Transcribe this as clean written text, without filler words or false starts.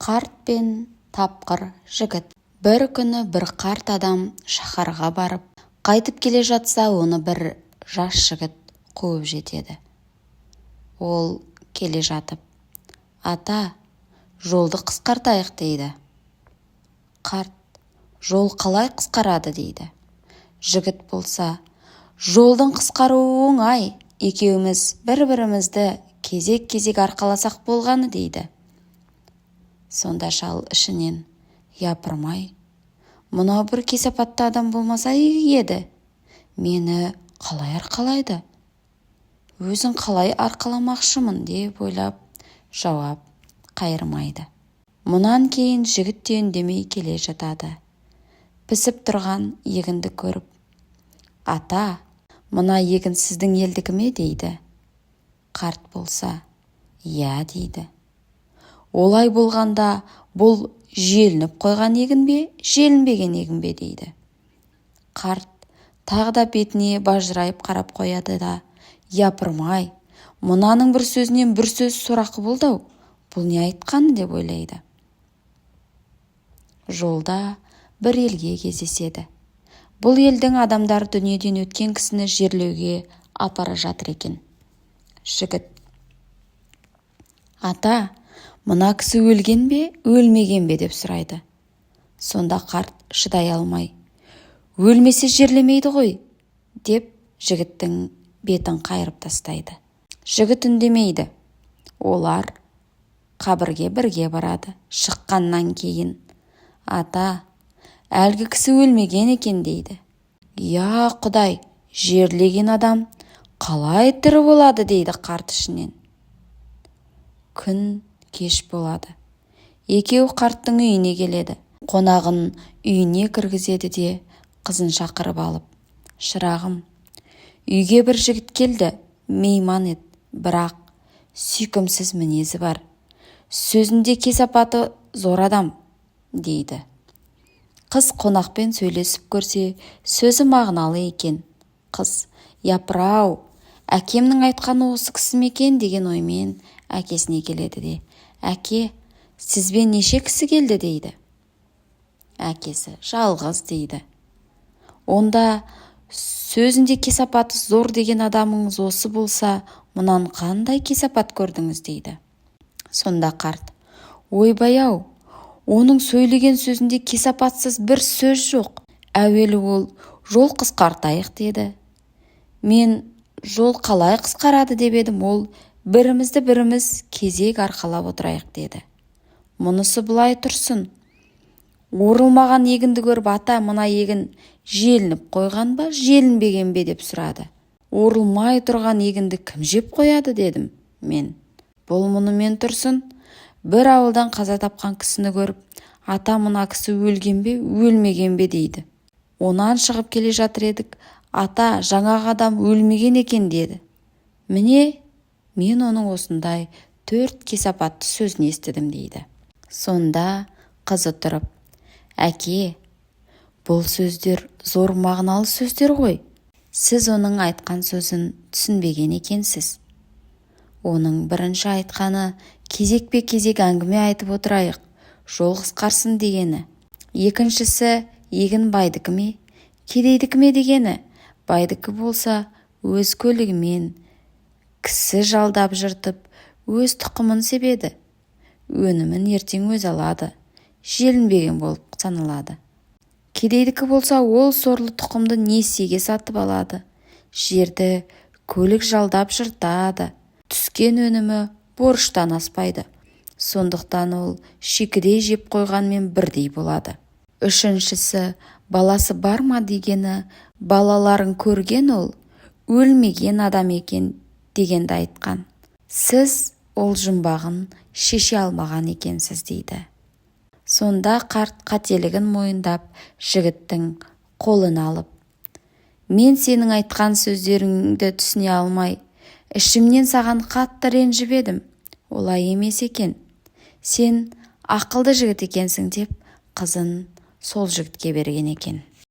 Қарт пен тапқыр жігіт. Бір күні бір қарт адам шаһарға барып, қайтып келе жатса, оны бір жас жігіт қуып жетеді. Ол келе жатып: «Ата, жолды қысқартайық» дейді. Қарт: «Жол қалай қысқарады?» дейді. Жігіт болса: «Жолдың қысқаруы оңай, екеуміз бір-бірімізді кезек-кезек арқаласақ болғаны» дейді. Сонда шал ішінен: «Япырмай, мынау бір кесапатты адам болмаса игі еді. Мені қалай арқалайды? Өзін қалай арқаламақшымын?» деп ойлап жауап қайырмайды. Мұнан кейін жігіт те үндемей келе жатады. Пісіп тұрған егінді көріп: «Ата, мына егін сіздің елдікі ме?» дейді. Қарт болса: «Иә» дейді. «Олай болғанда бұл желініп қойған егін бе, желінбеген егін бе?» дейді. Қарт тағы да бетіне бажырайып қарап қояды да: «Япырмай, мынаның бір сөзінен бір сөз сорақы болды-ау, бұл не айтқаны?» деп ойлайды. Жолда бір елге кездеседі. Бұл елдің адамдары дүниеден өткен кісіні жерлеуге апара жатыр екен. Жігіт: «Ата, мына кісі өлген бе, өлмеген бе?» деп сұрайды. Сонда қарт шыдай алмай: «Өлмесе жерлемейді ғой» деп жігіттің бетін қайырып тастайды. Жігіт үндемейді. Олар қабірге бірге барады. Шыққаннан кейін: «Ата, әлгі кісі өлмеген екен» дейді. «Я Құдай, жерлеген адам қалай тірі болады?» дейді қарт ішінен. Күн кеш болады. Екеу қарттың үйіне келеді. Қонағын үйіне кіргізеді де қызын шақырып алып: «Шырағым, үйге бір жігіт келді, мейман ет, бірақ сүйкімсіз мінезі бар. Сөзінде кесапаты зор адам» дейді. Қыз қонақпен сөйлесіп көрсе, сөзі мағыналы екен. Қыз: «Япыр-ау, әкемнің айтқаны осы кісі ме екен?» деген оймен әкесіне келеді де: «Әке, сізбен неше кісі келді?» дейді. Әкесі: «Жалғыз» дейді. «Онда сөзінде кесапаты зор деген адамыңыз осы болса, мұнан қандай кесапат көрдіңіз?» дейді. Сонда қарт: «Ойбай-ау, оның сөйлеген сөзінде кесапатсыз бір сөз жоқ. Әуелі ол жол қысқартайық деді. Мен жол қалай қысқарады деп едім, ол бірімізді біріміз кезек арқалап отырайық деді. Мұнысы былай тұрсын. Орылмаған егінді көріп, ата, мына егін желініп қойған ба, желінбеген бе деп сұрады. Орылмай тұрған егінді кім жеп қояды дедім мен. Бұл мұнымен тұрсын. Бір ауылдан қаза тапқан кісіні көріп, ата, мына кісі өлген бе, өлмеген бе дейді. Онан шығып келе жатыр едік, ата, жаңағы адам өлмеген екен деді. Міне, мен оның осындай 4 кесапатты сөзін естідім дейді. Сонда қызы тұрып: «Әке, бұл сөздер зор мағыналы сөздер ғой. Сіз оның айтқан сөзін түсінбеген екенсіз. Оның бірінші айтқаны кезекпе-кезек әңгіме айтып отырайық, жол қысқарсын дегені. Екіншісі егін байдікі ме, кедейдікі ме дегені. Байдікі болса өз көлігімен кісі жалдап жыртып, өз тұқымын себеді. Өнімін ертең өз алады, желінбеген болып саналады. Кедейдікі болса ол сорлы тұқымды несиеге сатып алады, жерді көлік жалдап жыртады. Түскен өнімі борыштан аспайды. Сондықтан ол шикідей жеп қойғанмен бірдей болады. Үшіншісі баласы бар ма дегені, балаларын көрген ол өлмеген адам екен дегенді айтқан. Сіз ол жұмбағын шеше алмаған екенсіз» дейді. Сонда қарт қателігін мойындап, жігіттің қолын алып: «Мен сенің айтқан сөздеріңді түсіне алмай, ішімнен саған қатты ренжіп едім. Олай емес екен. Сен ақылды жігіт екенсің» деп қызын сол жігітке берген екен.